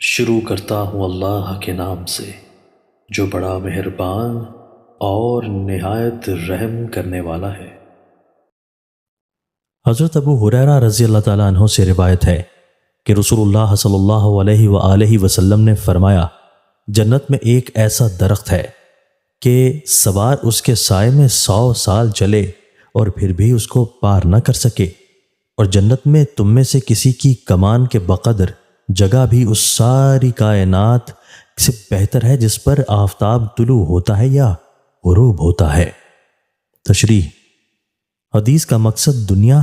شروع کرتا ہوں اللہ کے نام سے جو بڑا مہربان اور نہایت رحم کرنے والا ہے۔ حضرت ابو ہریرہ رضی اللہ تعالیٰ عنہ سے روایت ہے کہ رسول اللہ صلی اللہ علیہ وآلہ وسلم نے فرمایا، جنت میں ایک ایسا درخت ہے کہ سوار اس کے سائے میں 100 سال چلے اور پھر بھی اس کو پار نہ کر سکے، اور جنت میں تم میں سے کسی کی کمان کے بقدر جگہ بھی اس ساری کائنات سے بہتر ہے جس پر آفتاب طلوع ہوتا ہے یا غروب ہوتا ہے۔ تشریح: حدیث کا مقصد دنیا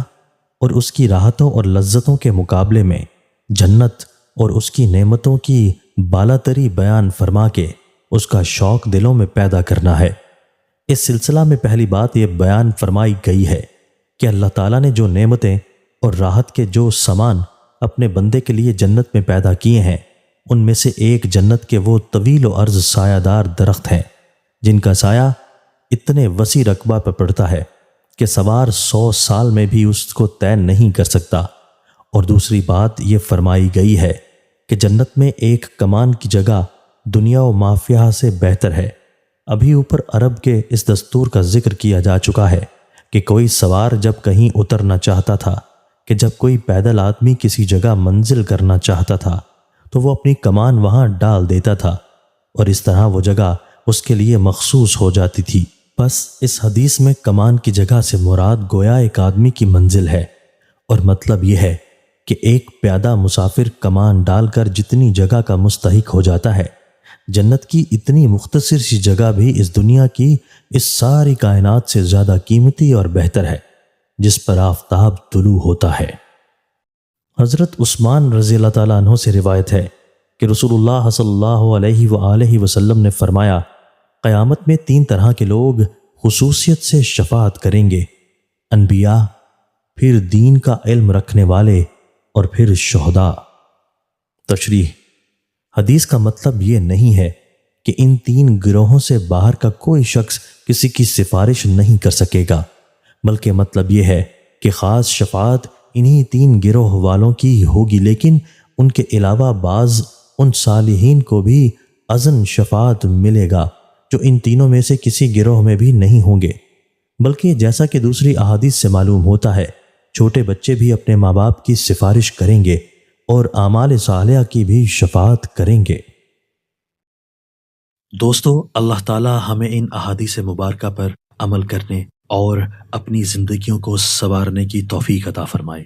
اور اس کی راحتوں اور لذتوں کے مقابلے میں جنت اور اس کی نعمتوں کی بالاتری بیان فرما کے اس کا شوق دلوں میں پیدا کرنا ہے۔ اس سلسلہ میں پہلی بات یہ بیان فرمائی گئی ہے کہ اللہ تعالیٰ نے جو نعمتیں اور راحت کے جو سامان اپنے بندے کے لیے جنت میں پیدا کیے ہیں، ان میں سے ایک جنت کے وہ طویل و عرض سایہ دار درخت ہیں جن کا سایہ اتنے وسیع رقبہ پر پڑتا ہے کہ سوار 100 سال میں بھی اس کو طے نہیں کر سکتا۔ اور دوسری بات یہ فرمائی گئی ہے کہ جنت میں ایک کمان کی جگہ دنیا و مافیہ سے بہتر ہے۔ ابھی اوپر عرب کے اس دستور کا ذکر کیا جا چکا ہے کہ کوئی سوار جب کہیں اترنا چاہتا تھا کہ جب کوئی پیدل آدمی کسی جگہ منزل کرنا چاہتا تھا تو وہ اپنی کمان وہاں ڈال دیتا تھا اور اس طرح وہ جگہ اس کے لیے مخصوص ہو جاتی تھی۔ بس اس حدیث میں کمان کی جگہ سے مراد گویا ایک آدمی کی منزل ہے، اور مطلب یہ ہے کہ ایک پیادہ مسافر کمان ڈال کر جتنی جگہ کا مستحق ہو جاتا ہے، جنت کی اتنی مختصر سی جگہ بھی اس دنیا کی اس ساری کائنات سے زیادہ قیمتی اور بہتر ہے جس پر آفتاب طلوع ہوتا ہے۔ حضرت عثمان رضی اللہ تعالیٰ عنہ سے روایت ہے کہ رسول اللہ صلی اللہ علیہ وآلہ وسلم نے فرمایا، قیامت میں 3 طرح کے لوگ خصوصیت سے شفاعت کریں گے: انبیاء، پھر دین کا علم رکھنے والے، اور پھر شہداء۔ تشریح: حدیث کا مطلب یہ نہیں ہے کہ ان 3 گروہوں سے باہر کا کوئی شخص کسی کی سفارش نہیں کر سکے گا، بلکہ مطلب یہ ہے کہ خاص شفاعت انہی 3 گروہ والوں کی ہوگی، لیکن ان کے علاوہ بعض ان صالحین کو بھی اذن شفاعت ملے گا جو ان تینوں میں سے کسی گروہ میں بھی نہیں ہوں گے۔ بلکہ جیسا کہ دوسری احادیث سے معلوم ہوتا ہے، چھوٹے بچے بھی اپنے ماں باپ کی سفارش کریں گے اور اعمال صالحہ کی بھی شفاعت کریں گے۔ دوستو، اللہ تعالی ہمیں ان احادیث مبارکہ پر عمل کرنے اور اپنی زندگیوں کو سنوارنے کی توفیق عطا فرمائے۔